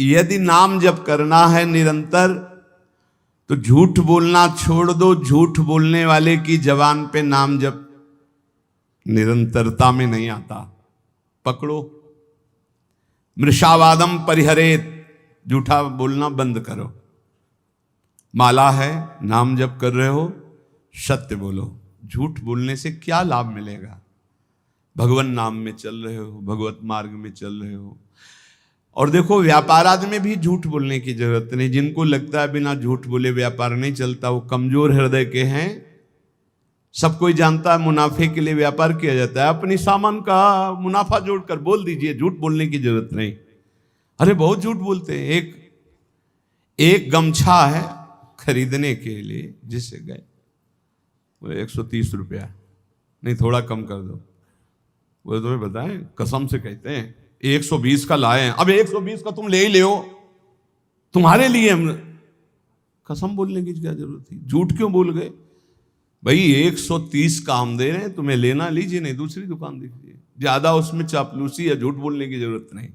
यदि नाम जप करना है निरंतर तो झूठ बोलना छोड़ दो। झूठ बोलने वाले की जबान पे नाम जप निरंतरता में नहीं आता। पकड़ो, मृषावादम परिहरेत, झूठा बोलना बंद करो। माला है, नाम जप कर रहे हो, सत्य बोलो। झूठ बोलने से क्या लाभ मिलेगा? भगवान नाम में चल रहे हो, भगवत मार्ग में चल रहे हो। और देखो, व्यापार आदि में भी झूठ बोलने की जरूरत नहीं। जिनको लगता है बिना झूठ बोले व्यापार नहीं चलता, वो कमजोर हृदय के हैं। सब कोई जानता है मुनाफे के लिए व्यापार किया जाता है। अपनी सामान का मुनाफा जोड़कर बोल दीजिए, झूठ बोलने की जरूरत नहीं। अरे बहुत झूठ बोलते हैं। एक गमछा है खरीदने के लिए, जिससे गए वो 130 रुपया, नहीं थोड़ा कम कर दो। वो तुम्हें बताएं, कसम से कहते हैं 120 का लाए हैं। अब 120 का तुम ले ही ले, तुम्हारे लिए हम। कसम बोलने की क्या जरूरत थी? झूठ क्यों बोल गए? भाई 130 का हम दे रहे हैं, तुम्हें लेना लीजिए, नहीं दूसरी दुकान दीजिए। ज्यादा उसमें चापलूसी या झूठ बोलने की जरूरत नहीं।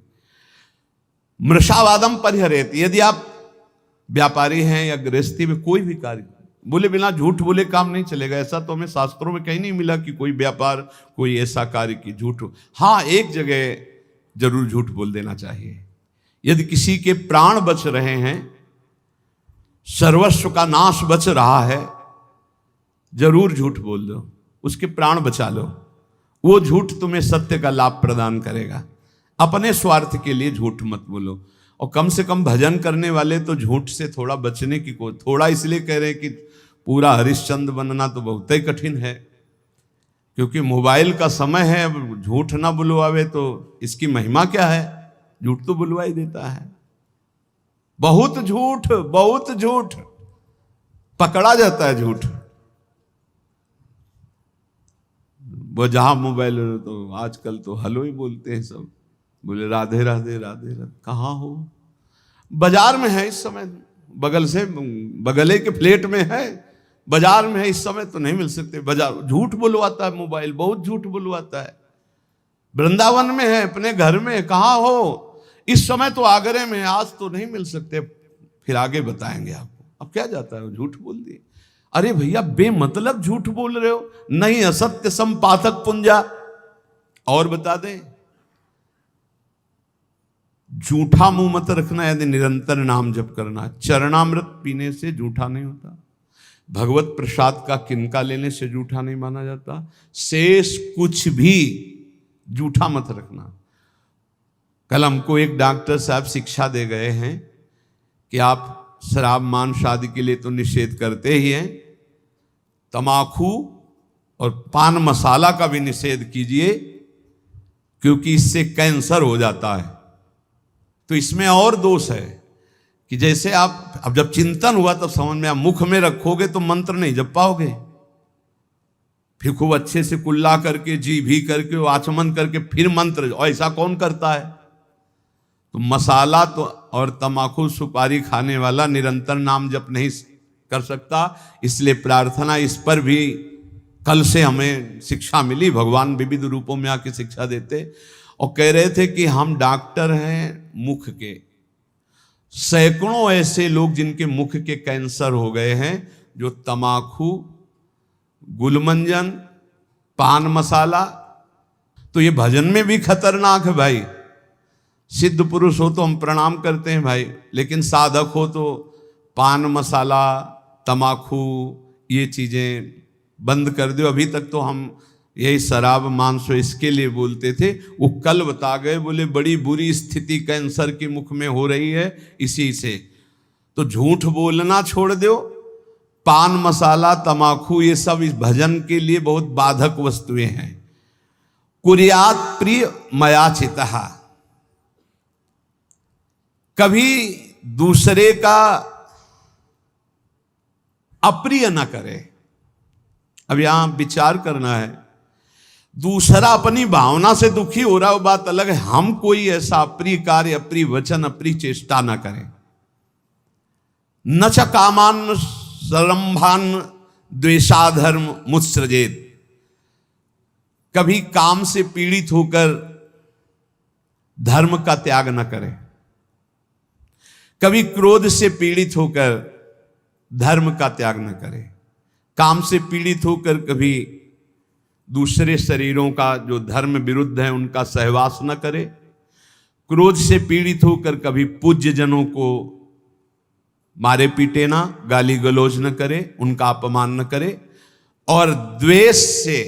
मृषावादम परिहरेत, यदि आप व्यापारी हैं या गृहस्थी में कोई भी कार्य बोले बिना झूठ बोले काम नहीं चलेगा। ऐसा तो हमें शास्त्रों में कहीं नहीं मिला कि कोई व्यापार, कोई ऐसा कार्य की झूठ हो। हाँ, एक जगह जरूर झूठ बोल देना चाहिए। यदि किसी के प्राण बच रहे हैं, सर्वस्व का नाश बच रहा है, जरूर झूठ बोल दो, उसके प्राण बचा लो। वो झूठ तुम्हें सत्य का लाभ प्रदान करेगा। अपने स्वार्थ के लिए झूठ मत बोलो। और कम से कम भजन करने वाले तो झूठ से थोड़ा बचने की को, थोड़ा इसलिए कह रहे हैं कि पूरा हरिश्चंद्र बनना तो बहुत ही कठिन है, क्योंकि मोबाइल का समय है। अब झूठ ना बुलवावे तो इसकी महिमा क्या है? झूठ तो बुलवा ही देता है। बहुत झूठ पकड़ा जाता है। झूठ वो जहां मोबाइल तो आजकल तो हेलो ही बोलते हैं सब। बोले राधे राधे राधे राधे, कहाँ हो? बाजार में है इस समय, बगल से बगले के फ्लैट में है, बाजार में है इस समय, तो नहीं मिल सकते। बाजार झूठ बुलवाता है मोबाइल, बहुत झूठ बुलवाता है। वृंदावन में है, अपने घर में, कहाँ हो? इस समय तो आगरे में, आज तो नहीं मिल सकते, फिर आगे बताएंगे आपको। अब क्या जाता है, झूठ बोल दिए। अरे भैया, बेमतलब झूठ बोल रहे हो। नहीं असत्य संपातक पुंजा। और बता दें, झूठा मुंह मत रखना। यदि निरंतर नाम जप करना, चरणामृत पीने से झूठा नहीं होता। भगवत प्रसाद का किनका लेने से झूठा नहीं माना जाता। शेष कुछ भी झूठा मत रखना। कल हमको एक डॉक्टर साहब शिक्षा दे गए हैं कि आप शराब मांस आदि के लिए तो निषेध करते ही हैं, तमाकू और पान मसाला का भी निषेध कीजिए, क्योंकि इससे कैंसर हो जाता है। तो इसमें और दोष है कि जैसे आप, अब जब चिंतन हुआ तब समझ में, आप मुख में रखोगे तो मंत्र नहीं जप पाओगे। फिर खूब अच्छे से कुल्ला करके, जी भी करके, आचमन करके फिर मंत्र, और ऐसा कौन करता है? तो मसाला तो और तमाकू सुपारी खाने वाला निरंतर नाम जप नहीं कर सकता। इसलिए प्रार्थना इस पर भी कल से हमें शिक्षा मिली। भगवान विविध रूपों में आके शिक्षा देते और कह रहे थे कि हम डॉक्टर हैं मुख के। सैकड़ों ऐसे लोग जिनके मुख के कैंसर हो गए हैं, जो तमाकू, गुलमंजन, पान मसाला, तो ये भजन में भी खतरनाक है भाई। सिद्ध पुरुष हो तो हम प्रणाम करते हैं भाई, लेकिन साधक हो तो पान मसाला, तमाकू, ये चीजें बंद कर दो। अभी तक तो हम यही शराब मांस इसके लिए बोलते थे। वो कल बता गए, बोले बड़ी बुरी स्थिति कैंसर के मुख में हो रही है इसी से। तो झूठ बोलना छोड़ दो। पान मसाला, तमाकू, ये सब इस भजन के लिए बहुत बाधक वस्तुएं हैं। कुर्यात प्रिय मयाचितः, कभी दूसरे का अप्रिय ना करे। अब यहां विचार करना है, दूसरा अपनी भावना से दुखी हो रहा है, वो बात अलग है। हम कोई ऐसा अप्रिय कार्य, अप्रिय वचन, अप्रिय चेष्टा ना करें। न च कामान सरंभान द्वेषाधर्म मुत्सृजेत, कभी काम से पीड़ित होकर धर्म का त्याग न करें। कभी क्रोध से पीड़ित होकर धर्म का त्याग न करे, काम से पीड़ित होकर कभी दूसरे शरीरों का जो धर्म विरुद्ध है उनका सहवास न करे, क्रोध से पीड़ित होकर कभी पूज्य जनों को मारे पीटे ना, गाली गलौज न करे, उनका अपमान न करे, और द्वेष से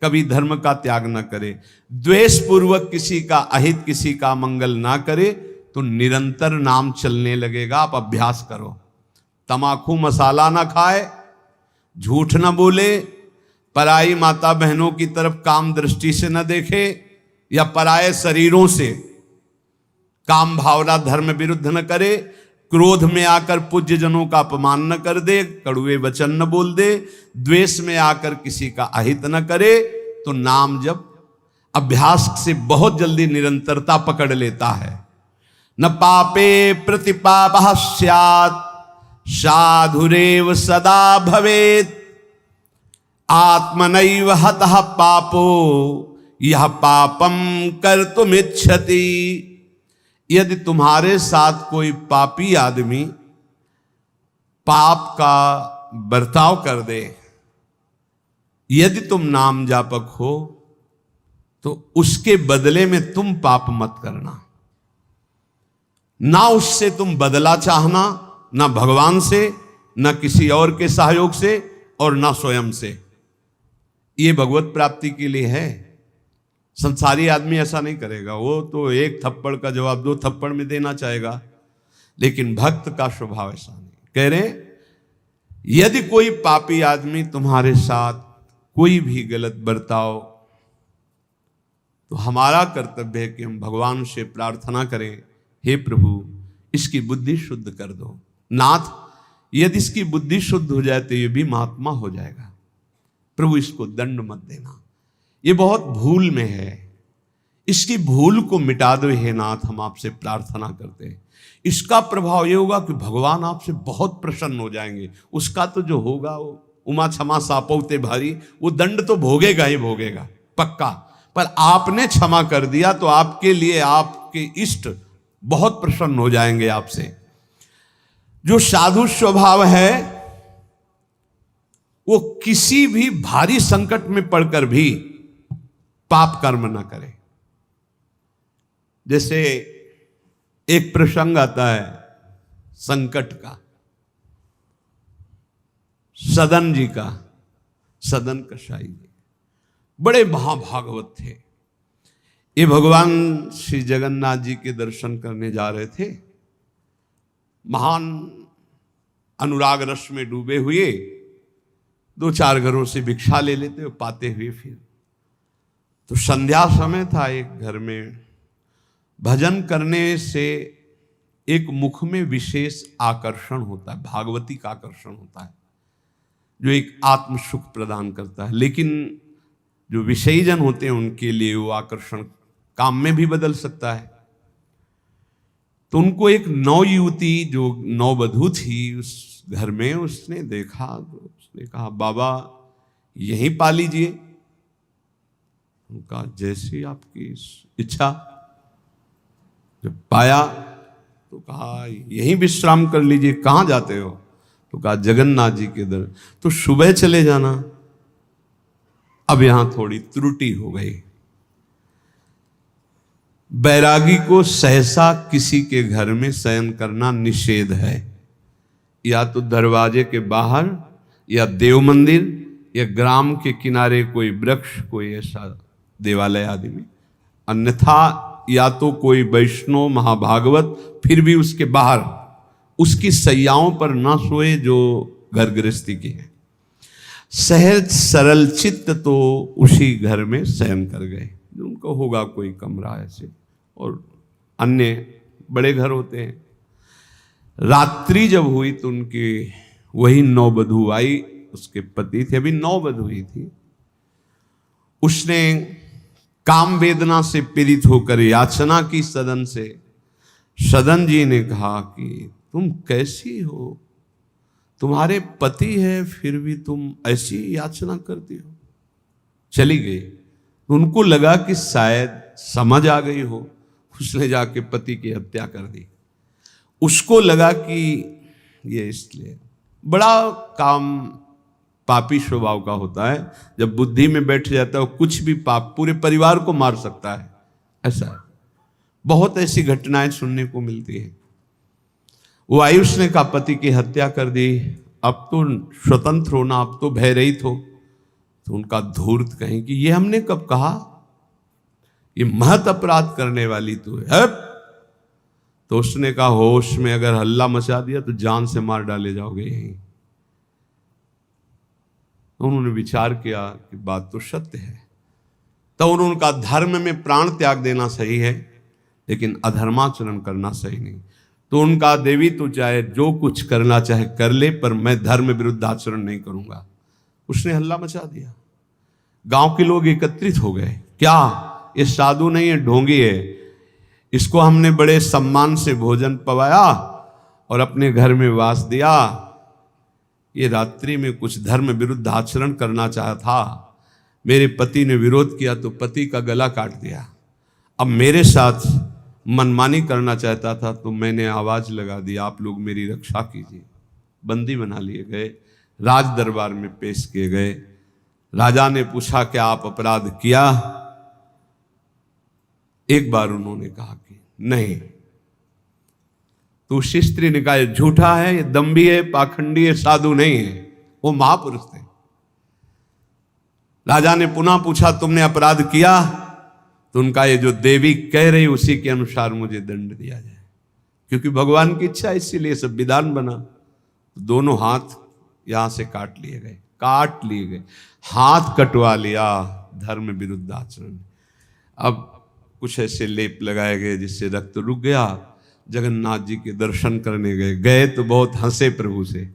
कभी धर्म का त्याग न करे, द्वेष पूर्वक किसी का अहित, किसी का मंगल ना करे, तो निरंतर नाम चलने लगेगा। आप अभ्यास करो, तमाकू मसाला ना खाए, झूठ न बोले, पराई माता बहनों की तरफ काम दृष्टि से न देखे, या पराये शरीरों से काम भावना धर्म विरुद्ध न करे, क्रोध में आकर पूज्य जनों का अपमान न कर दे, कड़ुए वचन न बोल दे, द्वेष में आकर किसी का अहित न करे, तो नाम जब अभ्यास से बहुत जल्दी निरंतरता पकड़ लेता है। न पापे प्रतिपापः स्यात् साधुरेव सदा भवेत्, आत्मनैव हतः पापो यह पापम कर्तुमिच्छति। यदि तुम्हारे साथ कोई पापी आदमी पाप का बर्ताव कर दे, यदि तुम नाम जापक हो, तो उसके बदले में तुम पाप मत करना। ना उससे तुम बदला चाहना, ना भगवान से, ना किसी और के सहयोग से, और ना स्वयं से। ये भगवत प्राप्ति के लिए है। संसारी आदमी ऐसा नहीं करेगा, वो तो एक थप्पड़ का जवाब 2 थप्पड़ में देना चाहेगा, लेकिन भक्त का स्वभाव ऐसा नहीं। कह रहे यदि कोई पापी आदमी तुम्हारे साथ कोई भी गलत बर्ताव, तो हमारा कर्तव्य है कि हम भगवान से प्रार्थना करें, हे प्रभु इसकी बुद्धि शुद्ध कर दो। नाथ, यदि इसकी बुद्धि शुद्ध हो जाए तो ये भी महात्मा हो जाएगा, प्रभु इसको दंड मत देना, ये बहुत भूल में है, इसकी भूल को मिटा दो हे नाथ, हम आपसे प्रार्थना करते हैं। इसका प्रभाव ये होगा कि भगवान आपसे बहुत प्रसन्न हो जाएंगे। उसका तो जो होगा वो उमा क्षमा सापौते भारी, वो दंड तो भोगेगा ही भोगेगा पक्का, पर आपने क्षमा कर दिया तो आपके लिए आपके इष्ट बहुत प्रसन्न हो जाएंगे आपसे। जो साधु स्वभाव है वो किसी भी भारी संकट में पड़कर भी पाप कर्म ना करे। जैसे एक प्रसंग आता है संकट का, सदन जी का, सदन कसाई जी बड़े महाभागवत थे। ये भगवान श्री जगन्नाथ जी के दर्शन करने जा रहे थे, महान अनुराग रस में डूबे हुए, 2-4 घरों से भिक्षा ले लेते पाते हुए। फिर तो संध्या समय था, एक घर में भजन करने से एक मुख में विशेष आकर्षण होता है, भागवती का आकर्षण होता है, जो एक आत्म सुख प्रदान करता है। लेकिन जो विषयी जन होते हैं उनके लिए वो आकर्षण काम में भी बदल सकता है। तो उनको एक नवयुवती जो नववधू थी उस घर में, उसने देखा तो उसने कहा, बाबा यहीं पा लीजिए। उनका जैसी आपकी इच्छा। जब पाया तो कहा यहीं विश्राम कर लीजिए। कहाँ जाते हो? तो कहा जगन्नाथ जी के दर। तो सुबह चले जाना। अब यहां थोड़ी त्रुटि हो गई। बैरागी को सहसा किसी के घर में शयन करना निषेध है, या तो दरवाजे के बाहर, या देव मंदिर, या ग्राम के किनारे कोई वृक्ष, कोई ऐसा देवालय आदि में, अन्यथा या तो कोई वैष्णव महाभागवत, फिर भी उसके बाहर उसकी सैयाओं पर ना सोए जो घर गृहस्थी की है। सहज सरल चित्त तो उसी घर में शयन कर गए। उनको होगा कोई कमरा ऐसे, और अन्य बड़े घर होते हैं। रात्रि जब हुई तो उनकी वही नववधू आई, उसके पति थे, अभी नववधू हुई थी। उसने काम वेदना से पीड़ित होकर याचना की सदन से। सदन जी ने कहा कि तुम कैसी हो, तुम्हारे पति है फिर भी तुम ऐसी याचना करती हो। चली गई। उनको लगा कि शायद समझ आ गई हो, उसने जाके पति की हत्या कर दी। उसको लगा कि ये इसलिए बड़ा काम पापी स्वभाव का होता है, जब बुद्धि में बैठ जाता है कुछ भी पाप पूरे परिवार को मार सकता है। ऐसा है, बहुत ऐसी घटनाएं सुनने को मिलती है। वो आयुष ने कहा पति की हत्या कर दी, अब तो स्वतंत्र होना, अब तो भयरहित हो। तो उनका धूर्त कहें कि ये हमने कब कहा, ये महत अपराध करने वाली तू है। तो उसने कहा होश में अगर हल्ला मचा दिया तो जान से मार डाले जाओगे यहीं। उन्होंने विचार किया कि बात तो सत्य है। तो उन्होंने कहा धर्म में प्राण त्याग देना सही है, लेकिन अधर्माचरण करना सही नहीं। तो उनका देवी तो चाहे जो कुछ करना चाहे कर ले, पर मैं धर्म विरुद्ध आचरण नहीं करूंगा। उसने हल्ला मचा दिया, गांव के लोग एकत्रित हो गए। क्या ये साधु नहीं है, ढोंगी है, इसको हमने बड़े सम्मान से भोजन पवाया और अपने घर में वास दिया, ये रात्रि में कुछ धर्म विरुद्ध आचरण करना चाहा था, मेरे पति ने विरोध किया तो पति का गला काट दिया। अब मेरे साथ मनमानी करना चाहता था तो मैंने आवाज लगा दी, आप लोग मेरी रक्षा कीजिए। बंदी बना लिए गए, राज दरबार में पेश किए गए। राजा ने पूछा क्या आप अपराध किया? एक बार उन्होंने कहा कि नहीं। तो उस स्त्री ने कहा झूठा है, ये दम्भी है, पाखंडी है, साधु नहीं है, वो महापुरुष थे। राजा ने पुनः पूछा तुमने अपराध किया? तो उनका ये जो देवी कह रही उसी के अनुसार मुझे दंड दिया जाए, क्योंकि भगवान की इच्छा, इसीलिए सब विधान बना। तो दोनों हाथ यहां से काट लिए गए, हाथ कटवा लिया धर्म विरुद्ध आचरण। अब कुछ ऐसे लेप लगाए गए जिससे रक्त रुक गया। जगन्नाथ जी के दर्शन करने गए तो बहुत हंसे प्रभु से,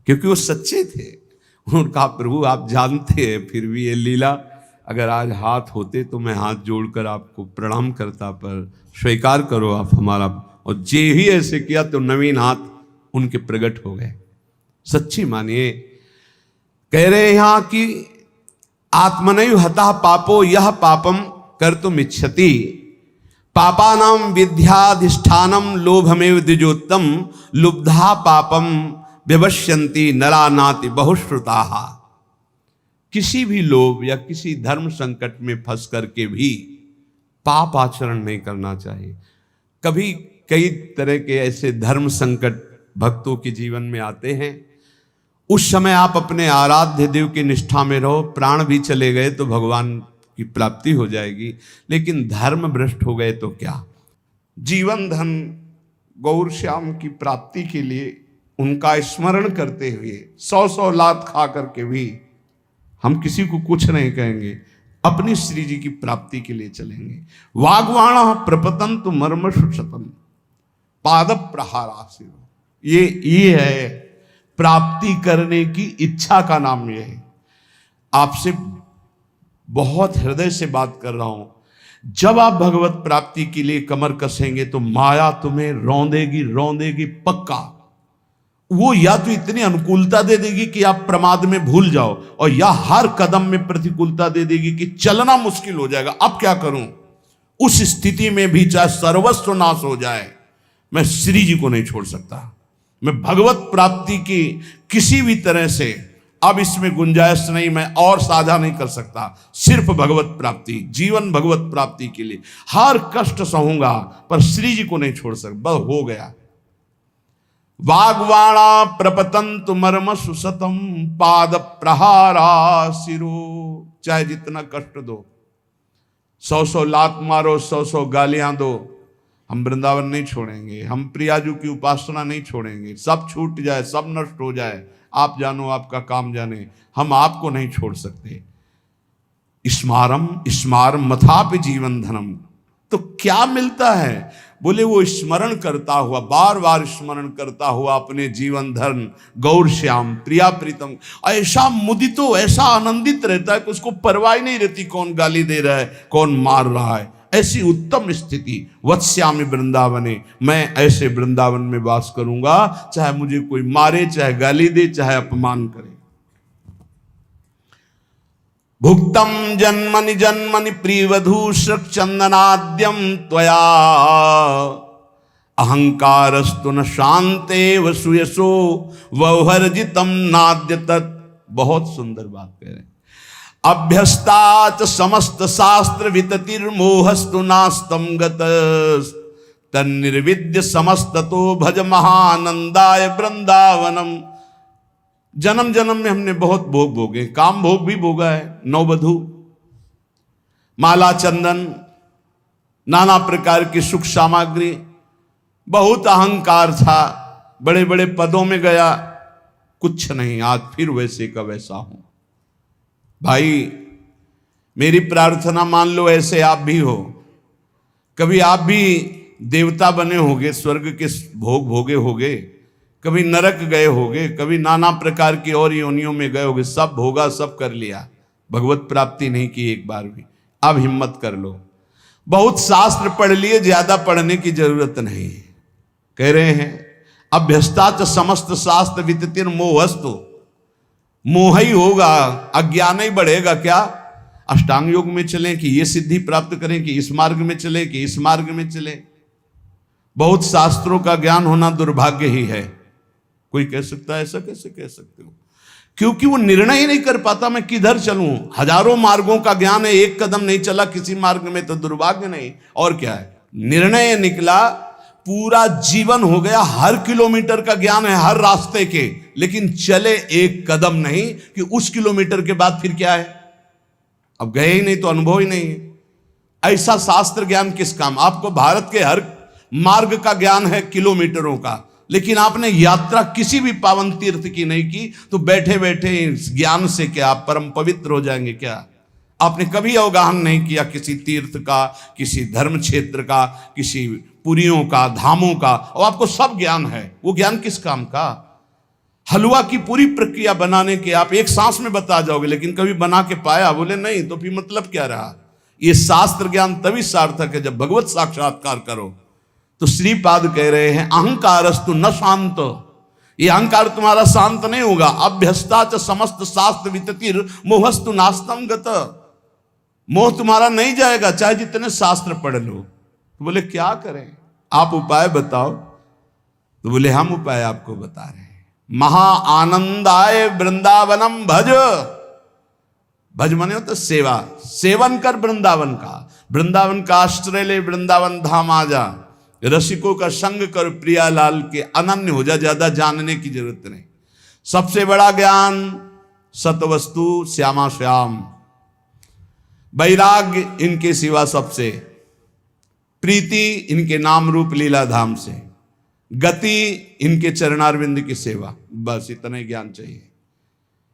क्योंकि वो सच्चे थे। उन्होंने कहा प्रभु आप जानते हैं फिर भी ये लीला, अगर आज हाथ होते तो मैं हाथ जोड़कर आपको प्रणाम करता, पर स्वीकार करो आप हमारा। और जे ही ऐसे किया तो नवीन हाथ उनके प्रकट हो गए। सच्ची मानिए, कह रहे यहां कि आत्मनैव हतः पापो यह पापम कर्तुम इच्छति, पापानां विद्याधिष्ठानम लोभमेव द्विजोत्तम, लुब्धा पापम व्यवस्यन्ति नरा नाति बहुश्रुताः। किसी भी लोभ या किसी धर्म संकट में फंस करके भी पाप आचरण नहीं करना चाहिए। कभी कई तरह के ऐसे धर्म संकट भक्तों के जीवन में आते हैं, उस समय आप अपने आराध्य देव की निष्ठा में रहो। प्राण भी चले गए तो भगवान की प्राप्ति हो जाएगी, लेकिन धर्म भ्रष्ट हो गए तो क्या? जीवन धन गौर श्याम की प्राप्ति के लिए उनका स्मरण करते हुए 100 लात खा करके भी हम किसी को कुछ नहीं कहेंगे, अपनी श्री जी की प्राप्ति के लिए चलेंगे। वाग्वाण प्रपतंतु मर्म सुशतम पाद प्रहारासिर, ये है प्राप्ति करने की इच्छा का नाम। ये है, आपसे बहुत हृदय से बात कर रहा हूं। जब आप भगवत प्राप्ति के लिए कमर कसेंगे तो माया तुम्हें रौंदेगी पक्का। वो या तो इतनी अनुकूलता दे देगी कि आप प्रमाद में भूल जाओ, और या हर कदम में प्रतिकूलता दे देगी कि चलना मुश्किल हो जाएगा। अब क्या करूं? उस स्थिति में भी चाहे सर्वस्व नाश हो जाए, मैं श्री जी को नहीं छोड़ सकता। मैं भगवत प्राप्ति की किसी भी तरह से, अब इसमें गुंजाइश नहीं, मैं और साझा नहीं कर सकता। सिर्फ भगवत प्राप्ति, जीवन भगवत प्राप्ति के लिए हर कष्ट सहूंगा, पर श्री जी को नहीं छोड़ सकता। बस हो गया। वाग्वाणा प्रपतंतु मर्म सुसतम पाद प्रहारा सिरो, चाहे जितना कष्ट दो, 100 लात मारो, 100 गालियां दो, हम वृंदावन नहीं छोड़ेंगे, हम प्रियाजू की उपासना नहीं छोड़ेंगे। सब छूट जाए, सब नष्ट हो जाए, आप जानो आपका काम जाने, हम आपको नहीं छोड़ सकते। स्मारम मथापि जीवन धनम। तो क्या मिलता है? बोले वो स्मरण करता हुआ, बार बार स्मरण करता हुआ अपने जीवन धन गौर श्याम प्रिया प्रीतम, ऐसा मुदितो, ऐसा आनंदित रहता है कि उसको परवाह नहीं रहती कौन गाली दे रहा है, कौन मार रहा है। ऐसी उत्तम स्थिति वत्स्यामि वृंदावने, मैं ऐसे वृंदावन में वास करूंगा, चाहे मुझे कोई मारे, चाहे गाली दे, चाहे अपमान करे। भुक्तम जन्मनि जन्मनि प्रियवधू श्रक चंदनाद्यम त्वया, अहंकारस्तु न शांते वसुयसो ववर्जितम नाद्य तत्। बहुत सुंदर बात कह रहे हैं। अभ्यस्ताच समस्त शास्त्र विततिर्मोहस्तु नास्तम गतस् तन्निर्विद्य समस्ततो भज महानंदाय वृंदावनम। जन्म जन्म में हमने बहुत भोग भोगे, काम भोग भी भोगा है, नववधू, माला चंदन, नाना प्रकार की सुख सामग्री, बहुत अहंकार था, बड़े बड़े पदों में गया, कुछ नहीं, आज फिर वैसे का वैसा हूं। भाई मेरी प्रार्थना मान लो ऐसे आप भी हो, कभी आप भी देवता बने होगे, स्वर्ग के भोग भोगे होगे, कभी नरक गए होगे, कभी नाना प्रकार की और योनियों में गए होगे, सब भोगा, सब कर लिया, भगवत प्राप्ति नहीं की एक बार भी। अब हिम्मत कर लो, बहुत शास्त्र पढ़ लिए, ज्यादा पढ़ने की जरूरत नहीं। कह रहे हैं अभ्यस्ताच समस्त शास्त्र विततिर मोहस्तु, मोह ही होगा, अज्ञान ही बढ़ेगा। क्या अष्टांग योग में चलें कि ये सिद्धि प्राप्त करें, कि इस मार्ग में चले, कि इस मार्ग में चले। बहुत शास्त्रों का ज्ञान होना दुर्भाग्य ही है। कोई कह सकता है ऐसा कैसे कह सकते हो? क्योंकि वो निर्णय ही नहीं कर पाता मैं किधर चलूं। हजारों मार्गों का ज्ञान है, एक कदम नहीं चला किसी मार्ग में तो दुर्भाग्य नहीं और क्या है। निर्णय निकला, पूरा जीवन हो गया, हर किलोमीटर का ज्ञान है, हर रास्ते के, लेकिन चले एक कदम नहीं कि उस किलोमीटर के बाद फिर क्या है। अब गए ही नहीं तो अनुभव ही नहीं है। ऐसा शास्त्र ज्ञान किस काम? आपको भारत के हर मार्ग का ज्ञान है, किलोमीटरों का, लेकिन आपने यात्रा किसी भी पावन तीर्थ की नहीं की, तो बैठे बैठे इस ज्ञान से क्या आप परम पवित्र हो जाएंगे क्या? आपने कभी अवगाहन नहीं किया किसी तीर्थ का, किसी धर्म क्षेत्र का, किसी पुरियों का, धामों का, और आपको सब ज्ञान है। वो ज्ञान किस काम का? हलवा की पूरी प्रक्रिया बनाने के आप एक सांस में बता जाओगे, लेकिन कभी बना के पाया? बोले नहीं, तो फिर मतलब क्या रहा? ये शास्त्र ज्ञान तभी सार्थक है जब भगवत साक्षात्कार करो। तो श्रीपाद कह रहे हैं अहंकारस्तु न शांत, ये अहंकार तुम्हारा शांत नहीं होगा। अभ्यस्ताच समस्त शास्त्र विततिर मोहस्तु नास्तम गत, मोह तुम्हारा नहीं जाएगा चाहे जितने शास्त्र पढ़ लो। तो बोले क्या करें, आप उपाय बताओ। तो बोले हम उपाय आपको बता रहे हैं। महा आनंदाय वृंदावनम भज, भज माने होता सेवा, सेवन कर वृंदावन का, वृंदावन का आश्रय ले, वृंदावन धाम आ जा, रसिकों का संग कर, प्रियालाल के अनन्य हो जा, ज्यादा जानने की जरूरत नहीं। सबसे बड़ा ज्ञान सतवस्तु श्यामा श्याम, वैराग्य इनके सिवा सबसे, प्रीति इनके नाम रूप लीला धाम से, गति इनके चरणारविंद की सेवा, बस इतना ही ज्ञान चाहिए।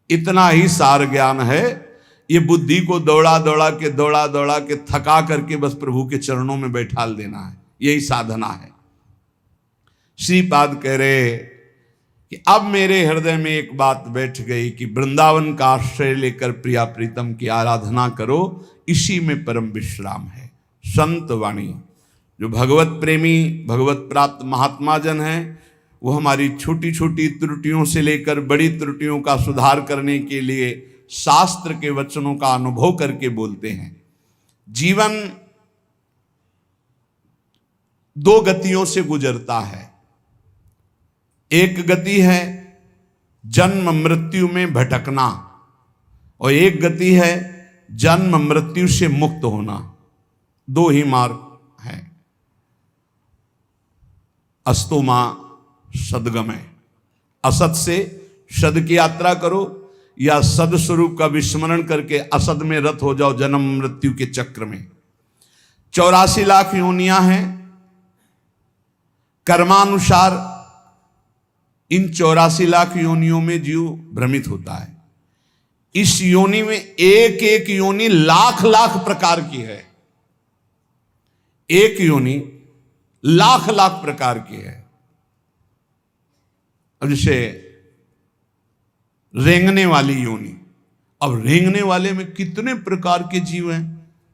इतना ही सार ज्ञान है। ये बुद्धि को दौड़ा दौड़ा के थका करके बस प्रभु के चरणों में बैठाल देना है, यही साधना है। श्रीपाद कह रहे कि अब मेरे हृदय में एक बात बैठ गई कि वृंदावन का आश्रय लेकर प्रिया प्रीतम की आराधना करो, इसी में परम विश्राम है। संत वाणी, जो भगवत प्रेमी, भगवत प्राप्त महात्मा जन हैं, वो हमारी छोटी छोटी त्रुटियों से लेकर बड़ी त्रुटियों का सुधार करने के लिए शास्त्र के वचनों का अनुभव करके बोलते हैं। जीवन दो गतियों से गुजरता है। एक गति है जन्म मृत्यु में भटकना, और एक गति है जन्म मृत्यु से मुक्त होना। दो ही मार्ग है। अस्तो मां सदगमय, असत से सद की यात्रा करो, या सद स्वरूप का विस्मरण करके असद में रत हो जाओ जन्म मृत्यु के चक्र में। 84 लाख योनियां हैं कर्मानुसार। इन 84 लाख योनियों में जीव भ्रमित होता है। इस योनि में एक एक योनि लाख लाख प्रकार की है। एक योनि लाख लाख प्रकार की है। अब जैसे रेंगने वाली योनि, अब रेंगने वाले में कितने प्रकार के जीव हैं,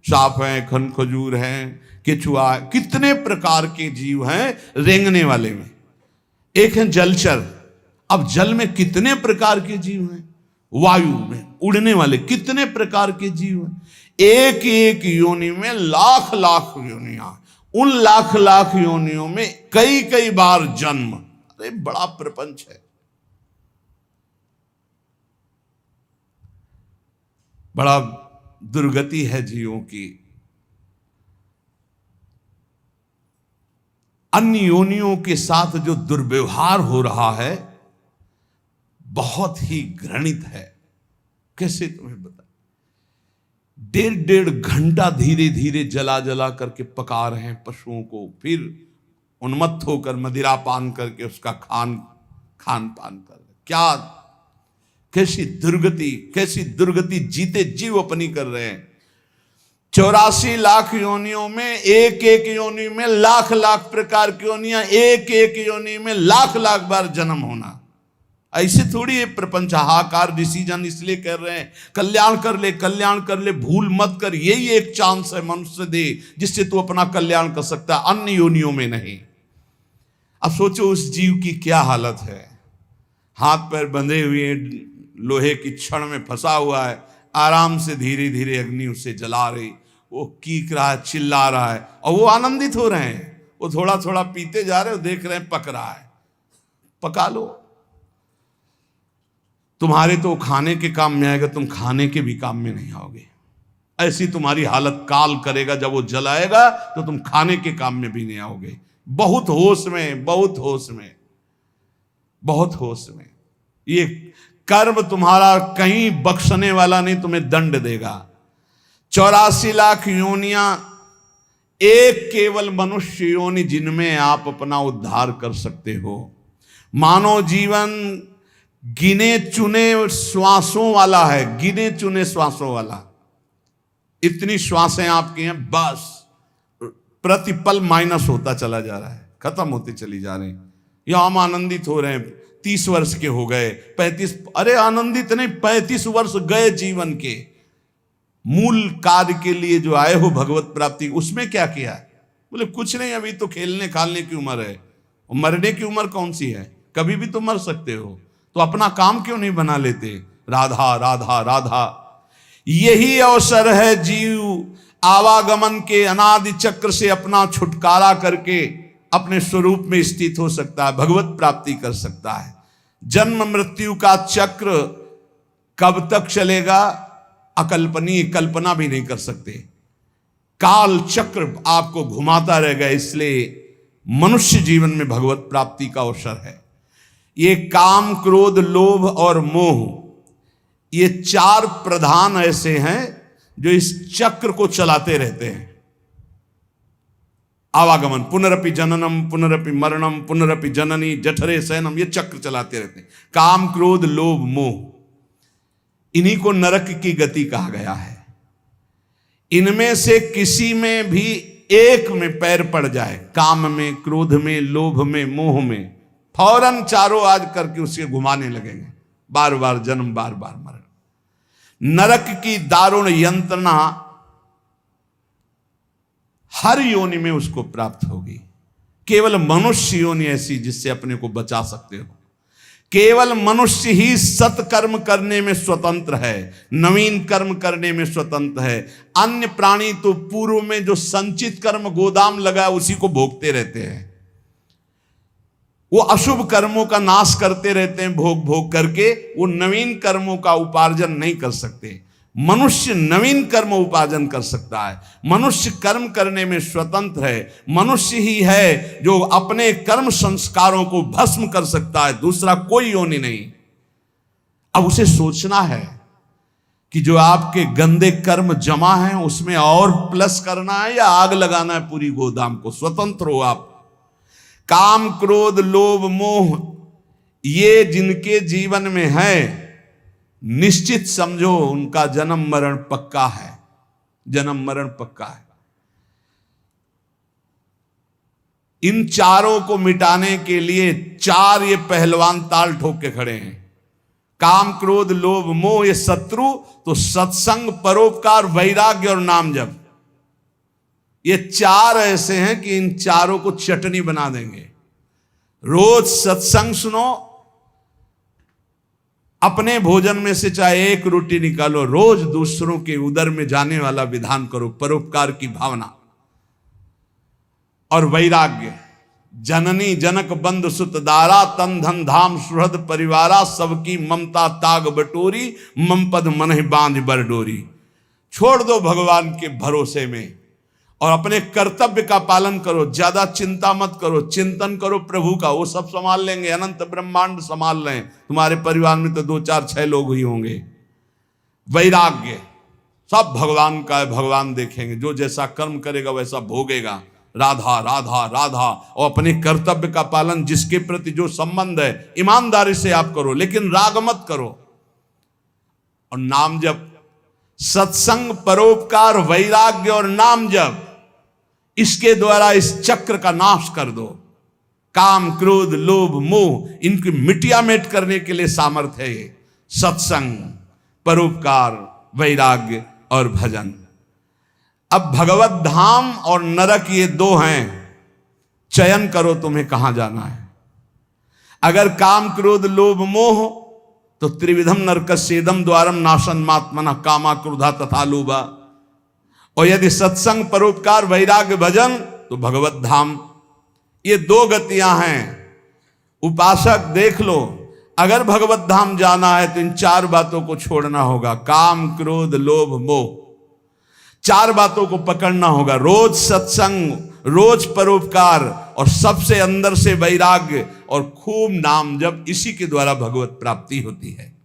सांप हैं, खनखजूर हैं, केचुआ, कितने प्रकार के जीव हैं रेंगने वाले में। एक है जलचर, अब जल में कितने प्रकार के जीव हैं, वायु में उड़ने वाले कितने प्रकार के जीव हैं। एक एक योनि में लाख लाख योनियां, उन लाख लाख योनियों में कई कई बार जन्म। अरे बड़ा प्रपंच है, बड़ा दुर्गति है जीवों की। अन्य योनियों के साथ जो दुर्व्यवहार हो रहा है बहुत ही घृणित है। कैसे तुम्हें बता, 1.5 घंटा धीरे धीरे जला जला करके पका रहे हैं पशुओं को, फिर उन्मत्त होकर मदिरा पान करके उसका खान पान कर रहे। क्या कैसी दुर्गति जीते जीव अपनी कर रहे हैं। 84 लाख योनियों में एक एक योनि में लाख लाख प्रकार की योनियां, एक एक योनि में लाख लाख बार जन्म होना। ऐसे थोड़ी ये प्रपंच हाहाकार ऋषिजन इसलिए कर रहे हैं कल्याण कर ले, भूल मत कर। यही एक चांस है मनुष्य दे जिससे तू अपना कल्याण कर सकता है, अन्य योनियों में नहीं। अब सोचो उस जीव की क्या हालत है, हाथ पैर बंधे हुए लोहे की छड़ में फंसा हुआ है, आराम से धीरे धीरे अग्नि उसे जला रही, वो कीक रहा है, चिल्ला रहा है, और वो आनंदित हो रहे हैं। वो थोड़ा थोड़ा पीते जा रहे हो, देख रहे हैं पक रहा है, पका लो। तुम्हारे तो खाने के काम में आएगा, तुम खाने के भी काम में नहीं आओगे। ऐसी तुम्हारी हालत काल करेगा, जब वो जलाएगा तो तुम खाने के काम में भी नहीं आओगे। बहुत होश में, बहुत होश में, बहुत होश में। ये कर्म तुम्हारा कहीं बख्शने वाला नहीं, तुम्हें दंड देगा। 84 लाख योनियां, एक केवल मनुष्य योनि जिनमें आप अपना उद्धार कर सकते हो। मानव जीवन गिने चुने श्वासों वाला है, गिने चुने श्वासों वाला। इतनी श्वासें आपकी हैं, बस प्रतिपल माइनस होता चला जा रहा है, खत्म होती चली जा रही। या हम आनंदित हो रहे हैं, 30 वर्ष के हो गए, 35, अरे आनंदित नहीं, 35 वर्ष गए जीवन के मूल कार्य के लिए जो आए हो भगवत प्राप्ति, उसमें क्या किया? बोले कुछ नहीं, अभी तो खेलने खालने की उम्र है। मरने की उम्र कौन सी है? कभी भी तो मर सकते हो, तो अपना काम क्यों नहीं बना लेते? राधा राधा राधा। यही अवसर है जीव आवागमन के अनादि चक्र से अपना छुटकारा करके अपने स्वरूप में स्थित हो सकता है, भगवत प्राप्ति कर सकता है। जन्म मृत्यु का चक्र कब तक चलेगा अकल्पनीय, कल्पना भी नहीं कर सकते। काल चक्र आपको घुमाता रहेगा, इसलिए मनुष्य जीवन में भगवत प्राप्ति का अवसर है। ये काम क्रोध लोभ और मोह, ये 4 प्रधान ऐसे हैं जो इस चक्र को चलाते रहते हैं। आवागमन, पुनरपि जननम पुनरपि मरणम पुनरपि जननी जठरे शयनम, ये चक्र चलाते रहते हैं। काम क्रोध लोभ मोह, इन्हीं को नरक की गति कहा गया है। इनमें से किसी में भी एक में पैर पड़ जाए, काम में, क्रोध में, लोभ में, मोह में, फौरन चारों आज करके उसे घुमाने लगेंगे, बार बार जन्म, बार बार मरण। नरक की दारुण यंत्रणा हर योनि में उसको प्राप्त होगी। केवल मनुष्य योनि ऐसी जिससे अपने को बचा सकते हो। केवल मनुष्य ही सत्कर्म करने में स्वतंत्र है, नवीन कर्म करने में स्वतंत्र है। अन्य प्राणी तो पूर्व में जो संचित कर्म गोदाम लगा उसी को भोगते रहते हैं। वो अशुभ कर्मों का नाश करते रहते हैं, भोग भोग करके। वो नवीन कर्मों का उपार्जन नहीं कर सकते। मनुष्य नवीन कर्म उपार्जन कर सकता है। मनुष्य कर्म करने में स्वतंत्र है। मनुष्य ही है जो अपने कर्म संस्कारों को भस्म कर सकता है, दूसरा कोई योनि नहीं। अब उसे सोचना है कि जो आपके गंदे कर्म जमा हैं उसमें और प्लस करना है या आग लगाना है पूरी गोदाम को। स्वतंत्र हो आप। काम क्रोध लोभ मोह, ये जिनके जीवन में है, निश्चित समझो उनका जन्म मरण पक्का है, जन्म मरण पक्का है। इन चारों को मिटाने के लिए 4 ये पहलवान ताल ठोक के खड़े हैं। काम क्रोध लोभ मोह ये शत्रु, तो सत्संग परोपकार वैराग्य और नाम जप, ये 4 ऐसे हैं कि इन चारों को चटनी बना देंगे। रोज सत्संग सुनो, अपने भोजन में से चाहे 1 रोटी निकालो, रोज दूसरों के उदर में जाने वाला विधान करो, परोपकार की भावना। और वैराग्य। जननी जनक बंद सुत दारा, तन धन धाम सुहृद परिवारा, सबकी ममता ताग बटोरी, मम पद मनहि बांध बर डोरी। छोड़ दो भगवान के भरोसे में और अपने कर्तव्य का पालन करो। ज्यादा चिंता मत करो, चिंतन करो प्रभु का, वो सब संभाल लेंगे, अनंत ब्रह्मांड संभाल लें। तुम्हारे परिवार में तो 2 4 6 लोग ही होंगे। वैराग्य, सब भगवान का है, भगवान देखेंगे, जो जैसा कर्म करेगा वैसा भोगेगा। राधा राधा राधा, और अपने कर्तव्य का पालन, जिसके प्रति जो संबंध है ईमानदारी से आप करो, लेकिन राग मत करो। और नाम जप, सत्संग, परोपकार, वैराग्य और नाम जप, इसके द्वारा इस चक्र का नाश कर दो। काम क्रोध लोभ मोह, इनकी मिटिया मेट करने के लिए सामर्थ्य है ये सत्संग, परोपकार, वैराग्य और भजन। अब भगवत धाम और नरक ये 2 हैं, चयन करो तुम्हें कहां जाना है। अगर काम क्रोध लोभ मोह तो त्रिविधम नरकस्येदम द्वारम नाशन मात्मना कामा क्रोधा तथा लोभा। और यदि सत्संग परोपकार वैराग्य भजन तो भगवत धाम। ये 2 गतियां हैं। उपासक देख लो, अगर भगवत धाम जाना है तो इन 4 बातों को छोड़ना होगा। काम क्रोध लोभ मोह, 4 बातों को पकड़ना होगा। रोज सत्संग, रोज परोपकार और सबसे अंदर से वैराग्य और खूब नाम जप, इसी के द्वारा भगवत प्राप्ति होती है।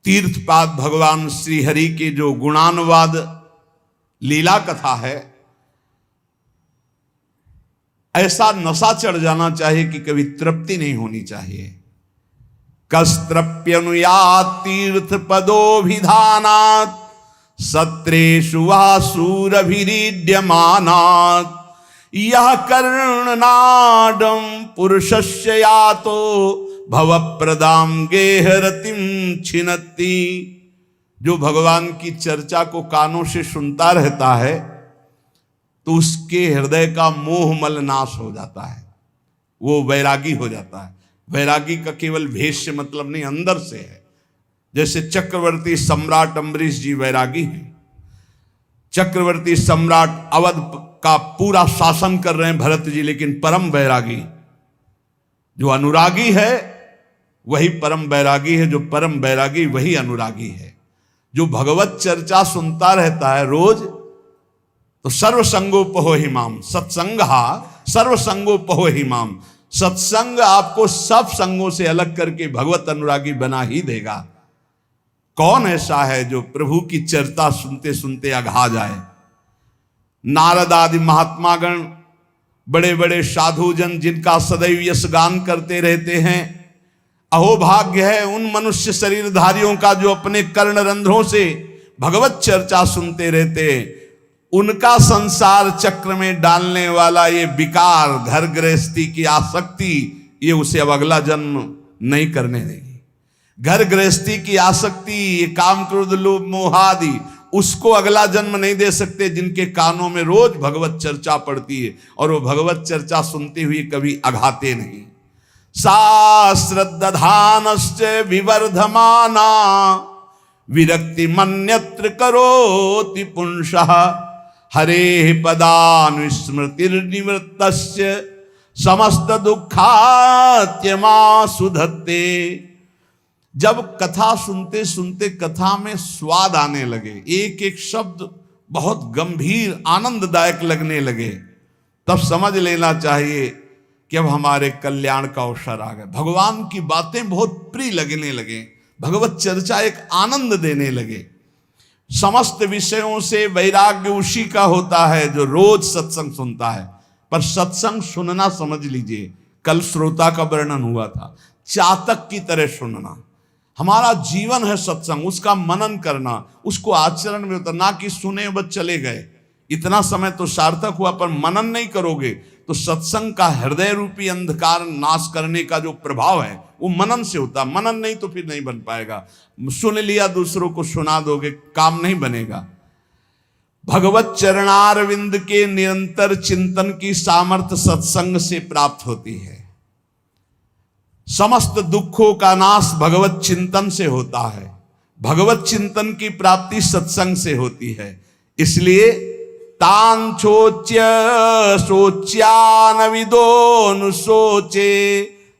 तीर्थपाद भगवान श्री हरि के जो गुणानुवाद लीला कथा है, ऐसा नशा चढ़ जाना चाहिए कि कभी तृप्ति नहीं होनी चाहिए। कस्त्रप्यनुयात तीर्थ पदोभिधानात्, सत्रेषु वासुरभिरीड्यमानात्, यह कर्णनाडं पुरुषस्य यातो भवप्रदां गेहरतिं छिनत्ति। जो भगवान की चर्चा को कानों से सुनता रहता है तो उसके हृदय का मोह मल नाश हो जाता है, वो वैरागी हो जाता है। वैरागी का केवल भेष से मतलब नहीं, अंदर से है। जैसे चक्रवर्ती सम्राट अम्बरीश जी वैरागी हैं। चक्रवर्ती सम्राट अवध का पूरा शासन कर रहे हैं भरत जी, लेकिन परम वैरागी। जो अनुरागी है वही परम वैरागी है, जो परम वैरागी वही अनुरागी है। जो भगवत चर्चा सुनता रहता है रोज, तो सर्वसंगोपहो हिमाम, सत्संगहा सर्वसंगोपहो हिमाम। सत्संग आपको सब संगों से अलग करके भगवत अनुरागी बना ही देगा। कौन ऐसा है जो प्रभु की चर्चा सुनते सुनते अघा जाए। नारद आदि महात्मागण, बड़े बड़े साधुजन जिनका सदैव यश गान करते रहते हैं, अहोभाग्य है उन मनुष्य शरीरधारियों का जो अपने कर्ण रंध्रों से भगवत चर्चा सुनते रहते हैं। उनका संसार चक्र में डालने वाला ये विकार, घर गृहस्थी की आसक्ति, ये उसे अब अगला जन्म नहीं करने देगी। घर गृहस्थी की आसक्ति, ये काम क्रोध लोभ मोह आदि, उसको अगला जन्म नहीं दे सकते जिनके कानों में रोज भगवत चर्चा पड़ती है और वो भगवत चर्चा सुनते हुए कभी अघाते नहीं। शास्त्रदधानश्च विवर्धमाना विरक्ति मन्यत्र करोति पुंसः, हरे पदानुस्मृतिर्निवृत्तस्य समस्त दुःखात्यमा सुधत्ते। जब कथा सुनते सुनते कथा में स्वाद आने लगे, एक एक शब्द बहुत गंभीर आनंददायक लगने लगे, तब समझ लेना चाहिए कि अब हमारे कल्याण का अवसर आ गया। भगवान की बातें बहुत प्रिय लगने लगे, भगवत चर्चा एक आनंद देने लगे। समस्त विषयों से वैराग्य उसी का होता है जो रोज सत्संग सुनता है। पर सत्संग सुनना समझ लीजिए, कल श्रोता का वर्णन हुआ था, चातक की तरह सुनना। हमारा जीवन है सत्संग, उसका मनन करना, उसको आचरण में उतरना, कि सुने बस चले गए। इतना समय तो सार्थक हुआ, पर मनन नहीं करोगे तो सत्संग का हृदय रूपी अंधकार नाश करने का जो प्रभाव है वो मनन से होता। मनन नहीं तो फिर नहीं बन पाएगा। सुन लिया, दूसरों को सुना दोगे, काम नहीं बनेगा। भगवत चरणारविंद के निरंतर चिंतन की सामर्थ्य सत्संग से प्राप्त होती है। समस्त दुखों का नाश भगवत चिंतन से होता है। भगवत चिंतन की प्राप्ति सत्संग से होती है। इसलिए तान चोच्य सोच्यान विदोनु सोचे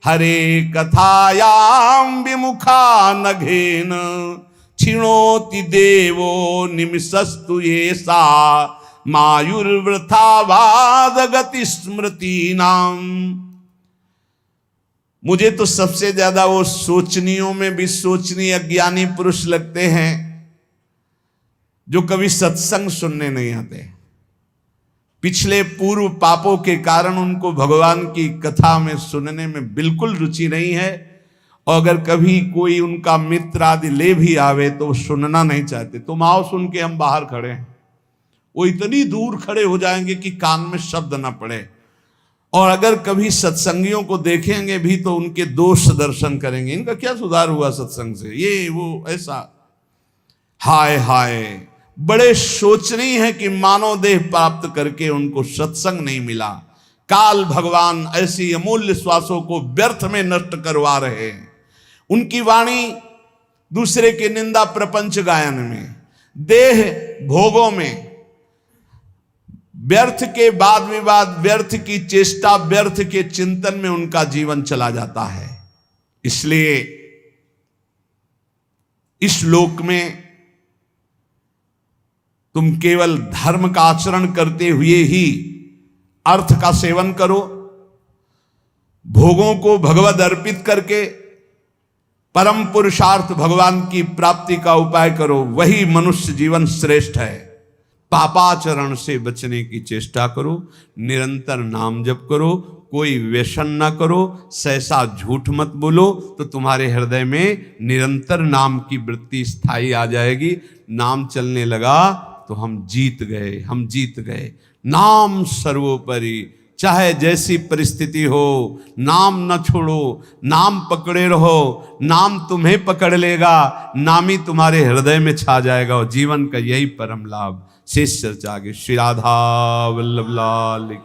हरे कथायाम विमुखा नघेन क्षिणोति देवो निमिषस्तु येषा मायुर्वृथावाद गति स्मृति नाम। मुझे तो सबसे ज्यादा वो सोचनियों में भी सोचनीय अज्ञानी पुरुष लगते हैं जो कभी सत्संग सुनने नहीं आते। पिछले पूर्व पापों के कारण उनको भगवान की कथा में सुनने में बिल्कुल रुचि नहीं है, और अगर कभी कोई उनका मित्र आदि ले भी आवे तो सुनना नहीं चाहते। तुम आओ सुन के हम बाहर खड़े हैं, वो इतनी दूर खड़े हो जाएंगे कि कान में शब्द ना पड़े। और अगर कभी सत्संगियों को देखेंगे भी तो उनके दोष दर्शन करेंगे, इनका क्या सुधार हुआ सत्संग से, ये वो ऐसा। हाय हाय, बड़े शोचनीय है कि मानव देह प्राप्त करके उनको सत्संग नहीं मिला। काल भगवान ऐसी अमूल्य श्वासों को व्यर्थ में नष्ट करवा रहे हैं। उनकी वाणी दूसरे के निंदा प्रपंच गायन में, देह भोगों में, व्यर्थ के वाद विवाद, व्यर्थ की चेष्टा, व्यर्थ के चिंतन में उनका जीवन चला जाता है। इसलिए इस लोक में तुम केवल धर्म का आचरण करते हुए ही अर्थ का सेवन करो, भोगों को भगवद अर्पित करके परम पुरुषार्थ भगवान की प्राप्ति का उपाय करो, वही मनुष्य जीवन श्रेष्ठ है। पापाचरण से बचने की चेष्टा करो, निरंतर नाम जप करो, कोई व्यसन ना करो, सहसा झूठ मत बोलो, तो तुम्हारे हृदय में निरंतर नाम की वृत्ति स्थायी आ जाएगी। नाम चलने लगा तो हम जीत गए, हम जीत गए। नाम सर्वोपरि, चाहे जैसी परिस्थिति हो, नाम न छोड़ो, नाम पकड़े रहो, नाम तुम्हें पकड़ लेगा, नाम ही तुम्हारे हृदय में छा जाएगा, और जीवन का यही परम लाभ। शेष चर्चा आगे। श्री राधा वल्लभ लाल।